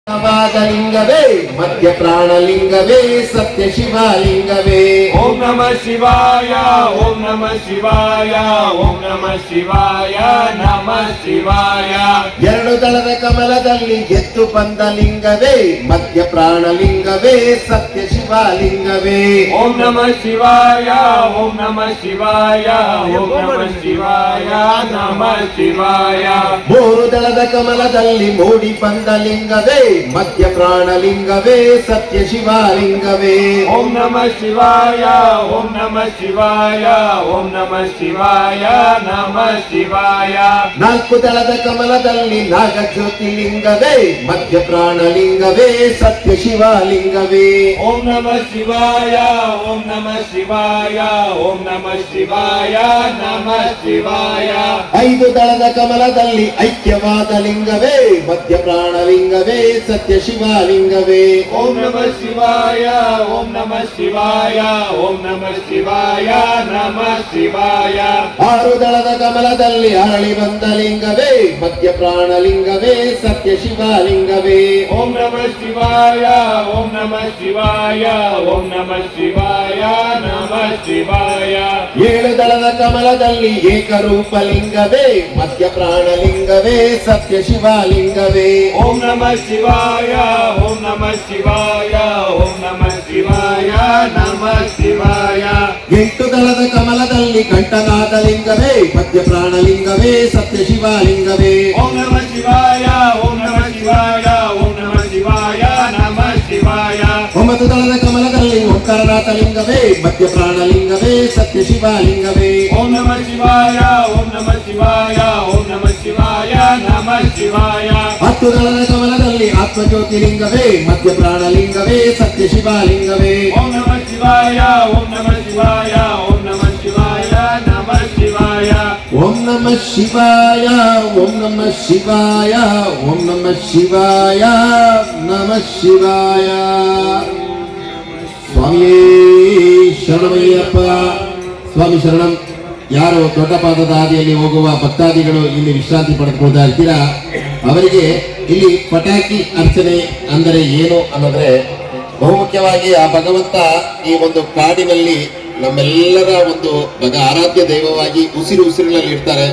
ಲಿಂಗವೇ ಮಧ್ಯ ಪ್ರಾಣಲಿಂಗವೇ ಸತ್ಯ ಶಿವಲಿಂಗವೇ. ಓಂ ನಮಃ ಶಿವಾಯ ಓಂ ನಮಃ ಶಿವಾಯ ಓಂ ನಮಃ ಶಿವಾಯ ನಮಃ ಶಿವಾಯ. ಎರಡು ದಳದ ಕಮಲದಲ್ಲಿ ಎದ್ದು ಬಂದ ಲಿಂಗವೇ ಮಧ್ಯ ಪ್ರಾಣಲಿಂಗವೇ ಸತ್ಯ ಶಿವಲಿಂಗವೇ. ಓಂ ನಮಃ ಶಿವಾಯ ಓಂ ನಮಃ ಶಿವಾಯ ಓಂ ನಮಃ ಶಿವಾಯ ನಮಃ ಶಿವಾಯ. ಮೂರು ದಳದ ಕಮಲದಲ್ಲಿ ಮೂಡಿ ಬಂದ ಲಿಂಗವೇ ಮಧ್ಯ ಪ್ರಾಣಲಿಂಗವೇ ಸತ್ಯ ಶಿವಲಿಂಗವೇ. ಓಂ ನಮಃ ಶಿವಾಯ ಓಂ ನಮಃ ಶಿವಾಯ ಓಂ ನಮಃ ಶಿವಾಯ ನಮಃ ಶಿವಾಯ. ನಾಲ್ಕು ದಳದ ಕಮಲದಲ್ಲಿ ನಾಗಜ್ಯೋತಿಲಿಂಗವೇ ಮಧ್ಯ ಪ್ರಾಣಲಿಂಗವೇ ಸತ್ಯ ಶಿವಲಿಂಗವೇ. ಓಂ ನಮಃ ಶಿವಾಯ ಓಂ ನಮಃ ಶಿವಾಯ ಓಂ ನಮಃ ಶಿವಾಯ ನಮಃ ಶಿವಾಯ. ಐದು ದಳದ ಕಮಲದಲ್ಲಿ ಐಕ್ಯವಾದ ಲಿಂಗವೇ ಮಧ್ಯ ಪ್ರಾಣಲಿಂಗವೇ ಸತ್ಯ ಶಿವಲಿಂಗವೇ. ಓಂ ನಮಃ ಶಿವಾಯ ಓಂ ನಮಃ ಶಿವಾಯ ಓಂ ನಮಃ ಶಿವಾಯ ನಮಃ ಶಿವಾಯ. ಆರು ದಳದ ಕಮಲದಲ್ಲಿ ಅರಳಿ ಬಂದ ಲಿಂಗವೇ ಮಧ್ಯ ಪ್ರಾಣಲಿಂಗವೇ ಸತ್ಯ ಶಿವಲಿಂಗವೇ. ಓಂ ನಮಃ ಶಿವಾಯ ಓಂ ನಮಃ ಶಿವಾಯ ಓಂ ನಮಃ ಶಿವಾಯ ನಮಃ ಶಿವಾಯ. ಏಳು ದಳದ ಕಮಲದಲ್ಲಿ ಏಕರೂಪ ಲಿಂಗವೇ ಮಧ್ಯ ಪ್ರಾಣಲಿಂಗವೇ ಸತ್ಯ ಶಿವಲಿಂಗವೇ. ಓಂ ನಮಃ ಶಿವಾಯ ಓಂ ನಮಃ ಶಿವಾಯ ಓಂ ನಮಃ ಶಿವಾಯ ನಮಃ ಶಿವಾಯ. ಎಂಟು ದಳದ ಕಮಲದಲ್ಲಿ ಕಂಠನಾದ ಲಿಂಗವೇ ಮಧ್ಯ ಪ್ರಾಣಲಿಂಗವೇ ಸತ್ಯ ಶಿವಲಿಂಗವೇ. ಓಂ ನಮಃ ಶಿವಾಯ ಓಂ ನಮಃ ಶಿವಾಯ ಓಂ ನಮಃ ಶಿವಾಯ ನಮಃ ಶಿವಾಯ. ಒಂಬತ್ತು ದಳದ ಕಮಲದಲ್ಲಿ ಓಂಕಾರನಾಥ ಲಿಂಗವೇ ಮಧ್ಯ ಪ್ರಾಣಲಿಂಗವೇ ಸತ್ಯ ಶಿವಲಿಂಗವೇ. ಓಂ ನಮಃ ಶಿವಾಯ ಓಂ ನಮಃ ಶಿವಾಯ ಓಂ ನಮಃ ಶಿವಾಯ ನಮಃ ಶಿವಾಯ. ಹತ್ತು ದಳದ ಕಮಲದಲ್ಲಿ ಆತ್ಮಜ್ಯೋತಿಲಿಂಗವೇ ಮಧ್ಯ ಪ್ರಾಣಲಿಂಗವೇ ಸತ್ಯ ಶಿವಲಿಂಗವೇ. ಓಂ ನಮಃ ಶಿವಾಯ ಓಂ ನಮಃ ಶಿವಾಯ ಓಂ ನಮಃ ಶಿವಾಯ ನಮಃ ಶಿವಾಯ. ಓಂ ನಮಃ ಶಿವಾಯ ಓಂ ನಮಃ ಶಿವಾಯ ಓಂ ನಮಃ ಶಿವಾಯ ನಮಃ ಶಿವಾಯ. ಸ್ವಾಮಿಯೇ ಶರಣಮಯ್ಯಪ್ಪ. ಸ್ವಾಮಿ ಶರಣಂ. ಯಾರು ದೊಡ್ಡ ಪಾದದ ಹಾದಿಯಲ್ಲಿ ಹೋಗುವ ಭಕ್ತಾದಿಗಳು ಇಲ್ಲಿ ವಿಶ್ರಾಂತಿ ಪಡೆದುಕೊಳ್ತಾ ಇರ್ತೀರಾ, ಅವರಿಗೆ ಇಲ್ಲಿ ಪಟಾಕಿ ಅರ್ಚನೆ ಅಂದರೆ ಏನು ಅನ್ನೋದ್ರೆ, ಬಹುಮುಖ್ಯವಾಗಿ ಆ ಭಗವಂತ ಈ ಒಂದು ಕಾಡಿನಲ್ಲಿ ನಮ್ಮೆಲ್ಲರ ಒಂದು ಆರಾಧ್ಯ ದೈವವಾಗಿ ಉಸಿರಿನಲ್ಲಿ ಇರ್ತಾರೆ.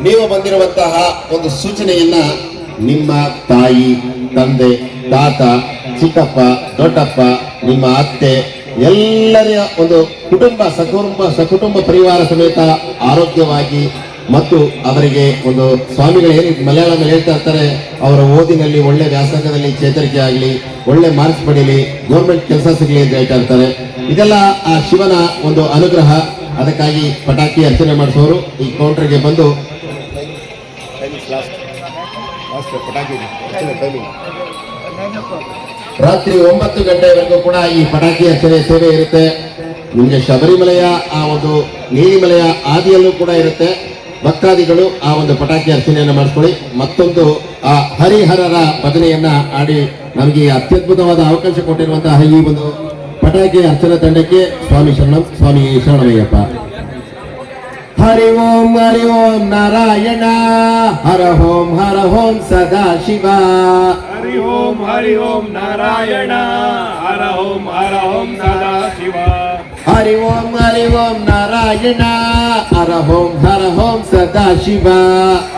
ನೀವು ಬಂದಿರುವಂತಹ ಒಂದು ಸೂಚನೆಯನ್ನ ನಿಮ್ಮ ತಾಯಿ, ತಂದೆ, ತಾತ, ಚಿಕ್ಕಪ್ಪ, ದೊಡ್ಡಪ್ಪ, ನಿಮ್ಮ ಅತ್ತೆ ಎಲ್ಲರ ಒಂದು ಸಕುಟುಂಬ ಪರಿವಾರ ಸಮೇತ ಆರೋಗ್ಯವಾಗಿ ಮತ್ತು ಅವರಿಗೆ ಒಂದು ಸ್ವಾಮಿಗಳು ಏನು ಮಲಯಾಳದಲ್ಲಿ ಹೇಳ್ತಾ ಇರ್ತಾರೆ, ಅವರ ಓದಿನಲ್ಲಿ ಒಳ್ಳೆ ವ್ಯಾಸಂಗದಲ್ಲಿ ಚೇತರಿಕೆ ಆಗಲಿ, ಒಳ್ಳೆ ಮಾರ್ಕ್ಸ್ ಪಡೀಲಿ, ಗೌರ್ಮೆಂಟ್ ಕೆಲಸ ಸಿಗಲಿ ಅಂತ ಹೇಳ್ತಾ ಇರ್ತಾರೆ. ಇದೆಲ್ಲ ಆ ಶಿವನ ಒಂದು ಅನುಗ್ರಹ. ಅದಕ್ಕಾಗಿ ಪಟಾಕಿ ಅರ್ಚನೆ ಮಾಡಿಸೋರು ಈ ಕೌಂಟರ್ಗೆ ಬಂದು ರಾತ್ರಿ 9 ಗಂಟೆವರೆಗೂ ಕೂಡ ಈ ಪಟಾಕಿ ಅರ್ಚನೆ ಸೇವೆ ಇರುತ್ತೆ. ನಿಮಗೆ ಶಬರಿಮಲೆಯ ಆ ಒಂದು ನೀಲಿಮಲೆಯ ಆದಿಯಲ್ಲೂ ಕೂಡ ಇರುತ್ತೆ. ಭಕ್ತಾದಿಗಳು ಆ ಒಂದು ಪಟಾಕಿ ಅರ್ಚನೆಯನ್ನು ಮಾಡಿಸ್ಕೊಳ್ಳಿ. ಮತ್ತೊಂದು ಆ ಹರಿಹರರ ಭಜನೆಯನ್ನ ಆಡಿ ನಮಗೆ ಅತ್ಯದ್ಭುತವಾದ ಅವಕಾಶ ಕೊಟ್ಟಿರುವಂತಹ ಈ ಒಂದು ಪಟಾಕಿ ಅರ್ಚನಾ ತಂಡಕ್ಕೆ ಸ್ವಾಮಿ ಶರಣಂ. ಸ್ವಾಮಿ ಶರಣಮಯ್ಯಪ್ಪ. ಹರಿ ಓಂ ನಾರಾಯಣ ಹರ ಓಂ ಸದಾ ಶಿವ. ಹರಿ ಓಂ ನಾರಾಯಣ ಹರ ಓಂ ಸದಾ ಶಿವ. ಹರಿ ಓಂ ನಾರಾಯಣ ಹರ ಓಂ ಸದಾ ಶಿವ.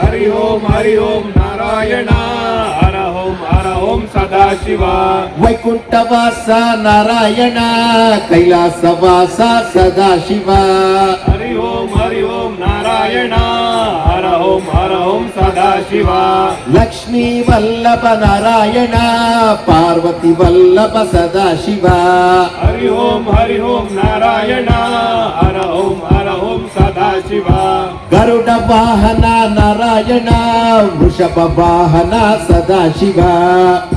ಹರಿ ಓಂ ನಾರಾಯಣ ಹರ ಓಂ ಸದಾ ಶಿವ. ವೈಕುಂಠವಾಸ ನಾರಾಯಣ ಕೈಲಾಸವಾಸ ಸದಾ ಶಿವ. ಹರಿ ಓಂ ನಾರಾಯಣ ಹರ ಓಂ ಸದಾ ಶಿವ. ಲಕ್ಷ್ಮೀ ವಲ್ಲಭ ನಾರಾಯಣ ಪಾರ್ವತಿ ವಲ್ಲಭ ಸದಾ ಶಿವ. ಹರಿ ಓಂ ನಾರಾಯಣ ಹರ ಓಂ ಸದಾ ಶಿವ. ಗರುಡ ವಾಹನ ನಾರಾಯಣ ವೃಷಭ ವಾಹನ ಸದಾ ಶಿವ.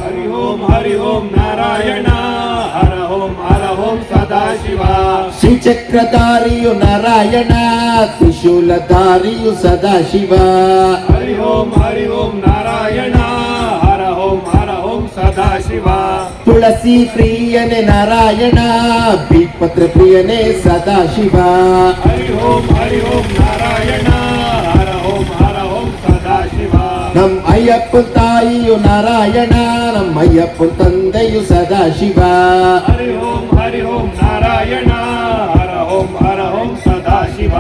ಹರಿ ಓಂ ನಾರಾಯಣ ಹರ ಓಂ ಸದಾ ಶಿವ. ಶ್ರೀಚಕ್ರಧಾರಿಯು ನಾರಾಯಣ ತ್ರಿಶೂಲಧಾರಿಯು ಸದಾ ಶಿವ. ಹರಿ ಓಂ ನಾರಾಯಣ ಹರ ಓಂ ಸದಾ ಶಿವ. ತುಳಸಿ ಪ್ರಿಯನೇ ನಾರಾಯಣ ಬಿಲ್ಪತ್ರ ಪ್ರಿಯನೇ ಸದಾ ಶಿವ. ಹರಿ ಓಂ ನಾರಾಯಣ ಹರ ಓಂ ಸದಾ ಶಿವ. ನಮ್ ಅಯ್ಯಪ್ಪ ತಾಯಿಯು ನಾರಾಯಣ ನಮ್ಮಯ್ಯಪ್ಪನ ತಂದೆಯು ಸದಾಶಿವ. ಹರಿ ಓಂ ನಾರಾಯಣ ಹರ ಓಂ ಸದಾಶಿವ.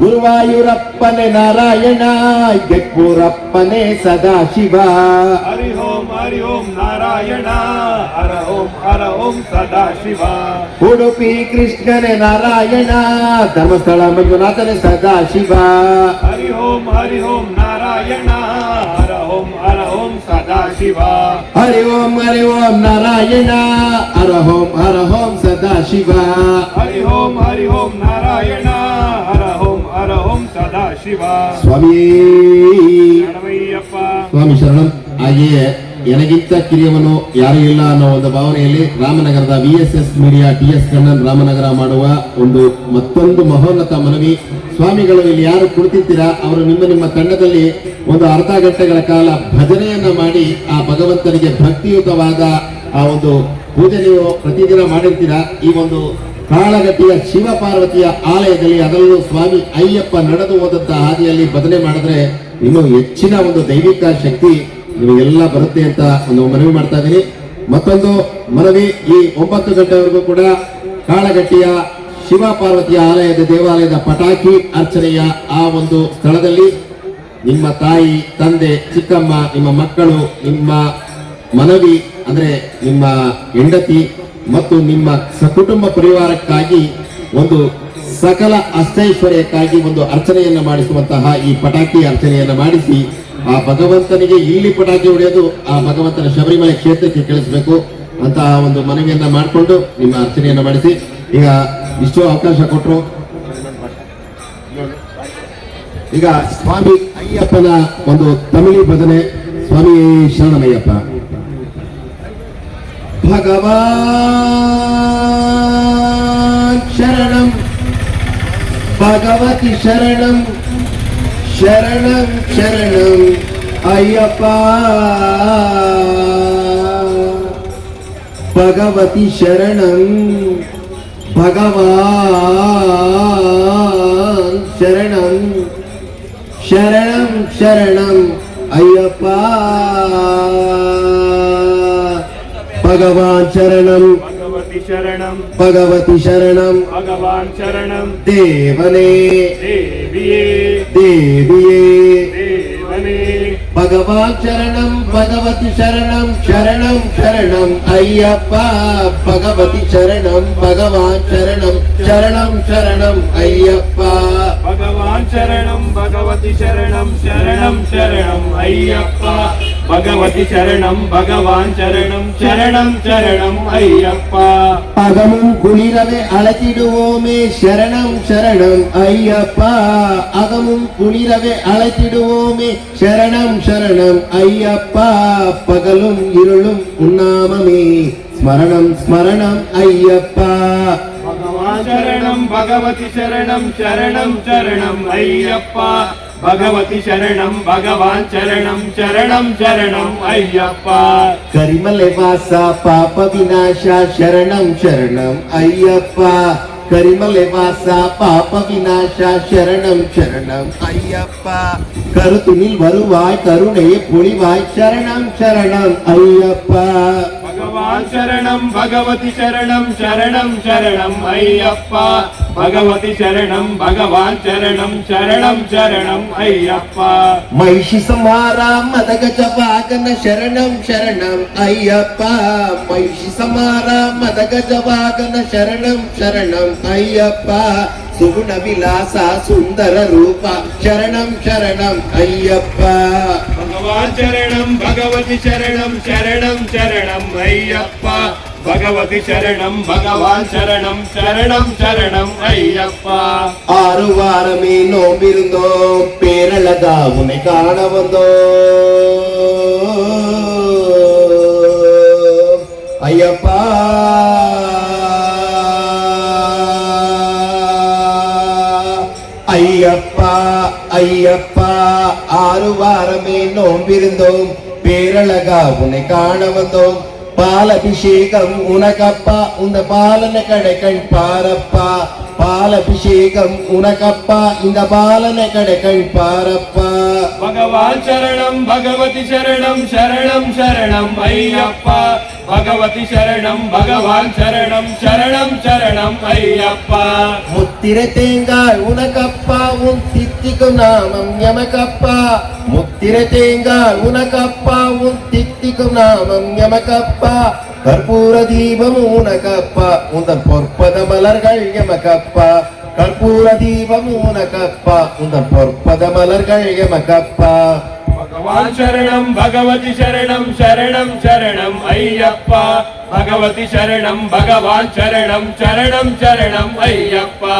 ಗುರುವಾಯೂರಪ್ಪನೇ ನಾರಾಯಣ ಗೆಟ್ಪೂರಪ್ಪನೇ ಸದಾಶಿವ. ಹರಿ ಓಂ ನಾರಾಯಣ ಹರ ಓಂ ಸದಾಶಿವ. ಉಡುಪಿ ಕೃಷ್ಣನೇ ನಾರಾಯಣ ಧರ್ಮಸ್ಥಳ ಮಂಜುನಾಥನೇ ಸದಾಶಿವ. ಹರಿ ಓಂ ನಾರಾಯಣ ಹರ ಓಂ ಸದಾಶಿವ. ಹರಿ ಓಂ ನಾರಾಯಣ ಹರ ಓಂ ಸದಾಶಿವ. ಹರಿ ಓಂ ನಾರಾಯಣ ಹರ ಓಂ ಸದಾಶಿವ. ಸ್ವಾಮಿ ಶರಣಮಯ್ಯಪ್ಪ. ಸ್ವಾಮಿ ಶರಣಂ. ಹಾಗೆಯೇ ನನಗಿಂತ ಕಿರಿಯವನು ಯಾರು ಇಲ್ಲ ಅನ್ನೋ ಒಂದು ಭಾವನೆಯಲ್ಲಿ ರಾಮನಗರದ VSS media TS Kannan Ramanagara ಮಾಡುವ ಮತ್ತೊಂದು ಮಹೋನ್ನತ ಮನವಿ. ಸ್ವಾಮಿಗಳು ಇಲ್ಲಿ ಯಾರು ಕುಳಿತಿರ್ತೀರಾ ಅವರು ನಿಮ್ಮ ತಂಡದಲ್ಲಿ ಒಂದು ಅರ್ಧ ಗಂಟೆಗಳ ಕಾಲ ಭಜನೆಯನ್ನ ಮಾಡಿ ಆ ಭಗವಂತನಿಗೆ ಭಕ್ತಿಯುತವಾದ ಆ ಒಂದು ಪೂಜೆ ನೀವು ಪ್ರತಿದಿನ ಮಾಡಿರ್ತೀರಾ. ಈ ಒಂದು ಕಾಳಗಟ್ಟಿಯ ಶಿವ ಪಾರ್ವತಿಯ ಆಲಯದಲ್ಲಿ ಅದರಲ್ಲೂ ಸ್ವಾಮಿ ಅಯ್ಯಪ್ಪ ನಡೆದು ಹೋದಂತ ಹಾದಿಯಲ್ಲಿ ಭಜನೆ ಮಾಡಿದ್ರೆ ಇನ್ನೂ ಹೆಚ್ಚಿನ ಒಂದು ದೈವಿಕ ಶಕ್ತಿ ನಿಮಗೆಲ್ಲ ಬರುತ್ತೆ ಅಂತ ಒಂದು ಮನವಿ ಮಾಡ್ತಾ ಇದ್ದೀನಿ. ಮತ್ತೊಂದು ಮನವಿ, ಈ 9 ಗಂಟೆವರೆಗೂ ಕೂಡ ಕಾಳಗಟ್ಟಿಯ ಶಿವ ಪಾರ್ವತಿಯ ದೇವಾಲಯದ ಪಟಾಕಿ ಅರ್ಚನೆಯ ಆ ಒಂದು ಸ್ಥಳದಲ್ಲಿ ನಿಮ್ಮ ತಾಯಿ, ತಂದೆ, ಚಿಕ್ಕಮ್ಮ, ನಿಮ್ಮ ಮಕ್ಕಳು, ನಿಮ್ಮ ಮನವಿ ಅಂದ್ರೆ ನಿಮ್ಮ ಹೆಂಡತಿ ಮತ್ತು ನಿಮ್ಮ ಸಕುಟುಂಬ ಪರಿವಾರಕ್ಕಾಗಿ ಒಂದು ಸಕಲ ಅಷ್ಟೈಶ್ವರ್ಯಕ್ಕಾಗಿ ಒಂದು ಅರ್ಚನೆಯನ್ನ ಮಾಡಿಸುವಂತಹ ಈ ಪಟಾಕಿ ಅರ್ಚನೆಯನ್ನ ಮಾಡಿಸಿ ಆ ಭಗವಂತನಿಗೆ ಇಲ್ಲಿ ಪಟಾಕಿ ಹೊಡೆಯೋದು ಆ ಭಗವಂತನ ಶಬರಿಮಲೆ ಕ್ಷೇತ್ರಕ್ಕೆ ಕಳಿಸಬೇಕು ಅಂತ ಒಂದು ಮನವಿಯನ್ನ ಮಾಡಿಕೊಂಡು ನಿಮ್ಮ ಅರ್ಚನೆಯನ್ನ ಮಾಡಿಸಿ. ಈಗ ಇಷ್ಟು ಅವಕಾಶ ಕೊಟ್ಟರು. ಈಗ ಸ್ವಾಮಿ ಅಯ್ಯಪ್ಪನ ಒಂದು ತಮಿಳಿ ಭಜನೆ. ಸ್ವಾಮಿ ಶರಣಮಯ್ಯಪ್ಪ. ಭಗವಾನ್ ಶರಣಂ ಭಗವತಿ ಶರಣಂ ಶರಣಂ ಶರಣಂ ಅಯ್ಯಪ್ಪ. ಭಗವತಿ ಶರಣಂ ಭಗವಾನ್ ಶರಣಂ ಶರಣಂ ಶರಣಂ ಅಯ್ಯಪ್ಪ. ಭಗವಾನ್ ಶರಣಂ ಭಗವತಿ ಶರಣಂ ಭಗವತಿ ಶರಣಂ ಭಗವಾನ್ ಶರಣಂ ದೇವನೇ ದೇವಿಯೇ ದೇವಿಯೇ ದೇವನೇ. ಭಗವಾನ್ ಶರಣಂ ಭಗವತಿ ಶರಣಂ ಶರಣಂ ಶರಣಂ ಅಯ್ಯಪ್ಪ. ಭಗವತಿ ಶರಣಂ ಭಗವಾನ್ ಶರಣಂ ಶರಣಂ ಶರಣಂ ಅಯ್ಯಪ್ಪ. ಭಗವಾನ್ ಶರಣಂ ಭಗವತಿ ಶರಣಂ ಶರಣಂ ಶರಣಂ ಅಯ್ಯಪ್ಪ. ಭಗವತಿ ಶರಣಂ ಭಗವಾನ್ ಶರಣಂ ಶರಣಂ ಶರಣಂ ಅಯ್ಯಪ್ಪ. அகமும் குளிரவே அழைத்திடுவோமே சரணம் சரணம் ஐயப்பா. அகமும் குளிரவே அழைத்திடுவோமே சரணம் சரணம் ஐயப்பா. பகலும் இருளும் உன்னாமமே ஸ்மரணம் ஸ்மரணம் ஐயப்பா. ಭಗವಾನ್ ಶರಣಂ ಭಗವತಿ ಶರಣಂ ಶರಣಂ ಶರಣಂ ಅಯ್ಯಪ್ಪ. ಭಗವತಿ ಶರಣಂ ಭಗವಾನ್ ಶರಣಂ ಶರಣಂ ಶರಣಂ ಅಯ್ಯಪ್ಪ. ಕರಿಮಲೆ ವಾಸ ಪಾಪ ವಿನಾಶ ಶರಣಂ ಶರಣಂ ಅಯ್ಯಪ್ಪ. ಕರಿಮಲೆ ವಾಸ ಪಾಪ ವಿನಾಶ ಶರಣಂ ಶರಣಂ ಅಯ್ಯಪ್ಪ. கருத்துனில் வருவாய் கருணையை பொழிவாய் சரணம் சரணம் ஐயப்பா. ಭಗವಾನ್ ಶರಣಂ ಭಗವತಿ ಶರಣಂ ಶರಣಂ ಶರಣಂ ಅಯ್ಯಪ್ಪ. ಭಗವತಿ ಶರಣಂ ಭಗವಾನ್ ಶರಣಂ ಶರಣಂ ಶರಣಂ ಅಯ್ಯಪ್ಪ. ಮಹಿಷಿ ಸಂಹಾರ ಮದಗಜ ವಾಗನ ಶರಣಂ ಶರಣಂ ಅಯ್ಯಪ್ಪ. ಮಹಿಷಿ ಸಂಹಾರ ಮದಗಜ ವಾಗನ ಶರಣಂ ಶರಣಂ ಅಯ್ಯಪ್ಪ. ಸುಗುಣ ವಿಲಾಸ ಸುಂದರ ರೂಪ ಶರಣಂ ಶರಣಂ ಅಯ್ಯಪ್ಪ. ಭಗವಾನ್ ಶರಣಂ ಭಗವತಿ ಶರಣಂ ಶರಣಂ ಶರಣಂ ಅಯ್ಯಪ್ಪ. ಭಗವತಿ ಶರಣಂ ಭಗವಾನ್ ಶರಣಂ ಶರಣಂ ಶರಣಂ ಅಯ್ಯಪ್ಪ. 6 வாரமே நோம்பிருந்தோம் பேரழகா உன்னை காண வந்தோம் ஐயப்பா. ஐயப்பா ஐயப்பா 6 வாரமே நோம்பிருந்தோம் பேரழகா உன்னை காண வந்தோம். பாலபிஷேகம் உனக்கப்பா இந்த பாலன கடை கண் பாரப்பா பாலபிஷேகம் உனக்கப்பா இந்த பாலன கடை கண் பாரப்பா भगवान शरणं भगवती शरणं शरणं शरणं अय्यप्पा भगवती शरणं भगवान शरणं शरणं शरणं अय्यप्पा முத்திரை தேங்காய் உனக்கப்பா உன் தித்திக்கும் நாமம் எமக்கப்பா முத்திரை தேங்காய் உனக்கப்பா உன் தித்திக்கும் நாமம் எமக்கப்பா கற்பூர தீபம் உனக்கப்பா உந்தன் பொற்பத மலர்கள் எமக்கப்பா கற்பூர தீபம் உனக்கப்பா உந்தன் பொற்பத மலர்கள் எமக்கப்பா भगवान शरणं भगवती शरणं शरणं शरणं अय्यप्पा भगवती शरणं भगवान शरणं शरणं शरणं अय्यप्पा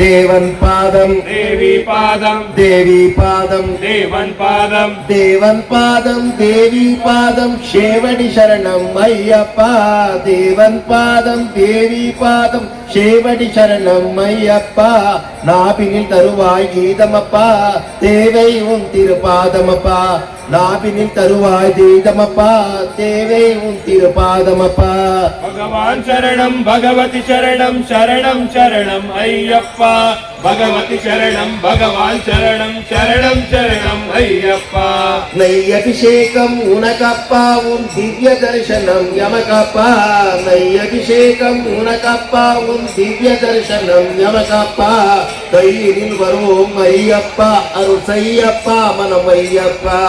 தேவன் பாதம் देवी पादं தேவி பாதம் देवन पादं தேவன் பாதம் தேவி பாதம் சேவடி சரணம் ஐயப்பா தேவன் பாதம் தேவி பாதம் சேவடி சரணம் ஐயப்பா நாபினில் தருவாய் கீதமப்பா தேவை உன் திருப்பாதமப்பா நாபினில் தருவாய் கீதமப்பா தேவை உன் திருப்பாதமப்பா भगवान शरणं भगवती शरणं शरणं शरणं अय्यप्पा भगवती शरणं भगवान शरणं शरणं शरणं अय्यप्पा நெய் அபிஷேகம் உனக்கப்பா உன் திவ்ய தரிசனம் எமக்கப்பா நெய் அபிஷேகம் உனக்கப்பா உன் திவ்ய தரிசனம் எமக்கப்பா கையினில் வருவோம் ஐயப்பா அருள் செய்யப்பா மனம் ஐயப்பா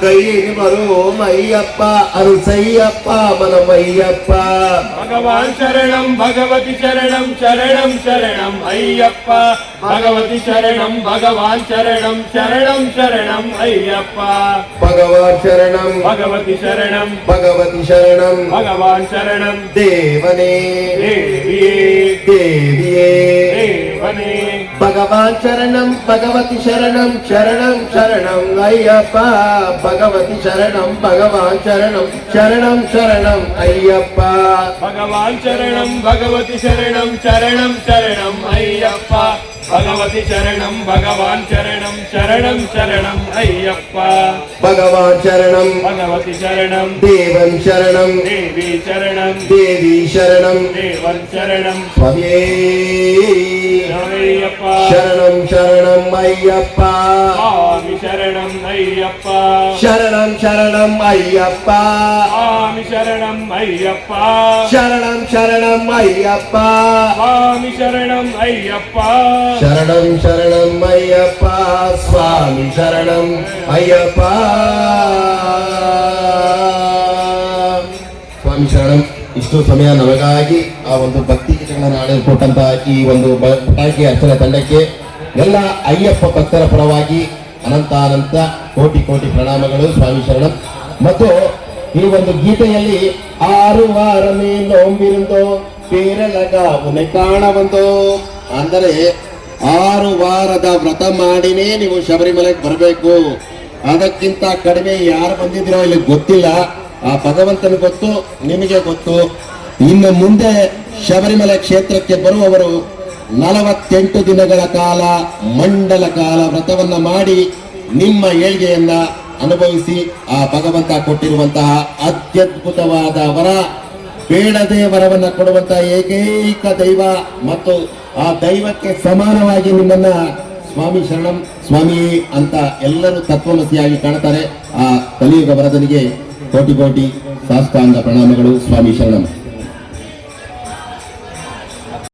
கையினில் வருவோம் ஐயப்பா அருள் செய்யப்பா மனம் ஐயப்பா भगवान शरणं भगवती शरणं शरणं शरणं अय्यप्पा भगवती शरणं भगवान शरणं शरणं शरणं अय्यप्पा பகவான் சரணம் भगवती शरणं பகவதி சரணம் भगवान शरणं தேவனே देविये தேவியே देवने பகவான் சரணம் பகவதி சரணம் சரணம் சரணம் ஐயப்பா பகவதி சரணம் பகவான் சரணம் சரணம் சரணம் ஐயப்பா भगवान शरणं भगवती शरणं शरणं शरणं अय्यप्पा भगवती शरणं भगवान शरणं शरणं शरणं अय्यप्पा பகவான் சரணம் भगवती शरणं தேவன் சரணம் देवी शरणं தேவி சரணம் देवन शरणं சுவாமியே अय्यप्पा சரணம் சரணம் ஐயப்பா स्वामी शरणं अय्यप्पा சரணம் சரணம் ஐயப்பா स्वामी शरणं अय्यप्पा சரணம் சரணம் ஐயப்பா स्वामी शरणं अय्यप्पा சரணம் சரணம் ஐயப்பா சுவாமி சரணம் ஐயப்பா ಸ್ವಾಮಿ ಶರಣಂ ಇಷ್ಟು ಸಮಯ ನಮಗಾಗಿ ಆ ಒಂದು ಭಕ್ತಿ ಗೀತೆಗಳನ್ನು ಹಾಡಲು ಕೊಟ್ಟಂತಹ ಈ ಒಂದು ಪಟಾಕಿ ಅರ್ಚನೆ ತಂಡಕ್ಕೆ ಎಲ್ಲ ಅಯ್ಯಪ್ಪ ಭಕ್ತರ ಪರವಾಗಿ ಅನಂತ ಕೋಟಿ ಕೋಟಿ ಪ್ರಣಾಮಗಳು ಸ್ವಾಮಿ ಶರಣಂ. ಮತ್ತು ಈ ಒಂದು ಗೀತೆಯಲ್ಲಿ 6 ವಾರಮೇ ನೋಂಬಿರುಂದೋ ಪೇರಲಗ ಉನೆ ಕಾಣಬಂದೋ ಅಂದರೆ 6 ವಾರದ ವ್ರತ ಮಾಡಿನೇ ನೀವು ಶಬರಿಮಲೆಗೆ ಬರಬೇಕು. ಅದಕ್ಕಿಂತ ಕಡಿಮೆ ಯಾರು ಬಂದಿದ್ದೀರೋ ಇಲ್ಲಿ ಗೊತ್ತಿಲ್ಲ. ಆ ಭಗವಂತನ ಗೊತ್ತು, ನಿಮಗೆ ಗೊತ್ತು. ಇನ್ನು ಮುಂದೆ ಶಬರಿಮಲೆ ಕ್ಷೇತ್ರಕ್ಕೆ ಬರುವವರು 48 ದಿನಗಳ ಕಾಲ ಮಂಡಲ ಕಾಲ ವ್ರತವನ್ನ ಮಾಡಿ ನಿಮ್ಮ ಏಳ್ಗೆಯನ್ನ ಅನುಭವಿಸಿ ಆ ಭಗವಂತ ಕೊಟ್ಟಿರುವಂತಹ ಅತ್ಯದ್ಭುತವಾದ ವರ, ಬೇಡದೇ ವರವನ್ನ ಕೊಡುವಂತಹ ಏಕೈಕ ದೈವ ಮತ್ತು ಆ ದೈವಕ್ಕೆ ಸಮಾನವಾಗಿ ನಿಮ್ಮನ್ನ ಸ್ವಾಮಿ ಶರಣಂ ಸ್ವಾಮಿ ಅಂತ ಎಲ್ಲರೂ ತತ್ವಮಸಿಯಾಗಿ ಕಾಣ್ತಾರೆ. ಆ ಕಲಿಯುಗ ವರದನಿಗೆ ಕೋಟಿ ಕೋಟಿ ಸಾಷ್ಟಾಂಗ ಪ್ರಣಾಮಗಳು. ಸ್ವಾಮಿ ಶರಣಂ.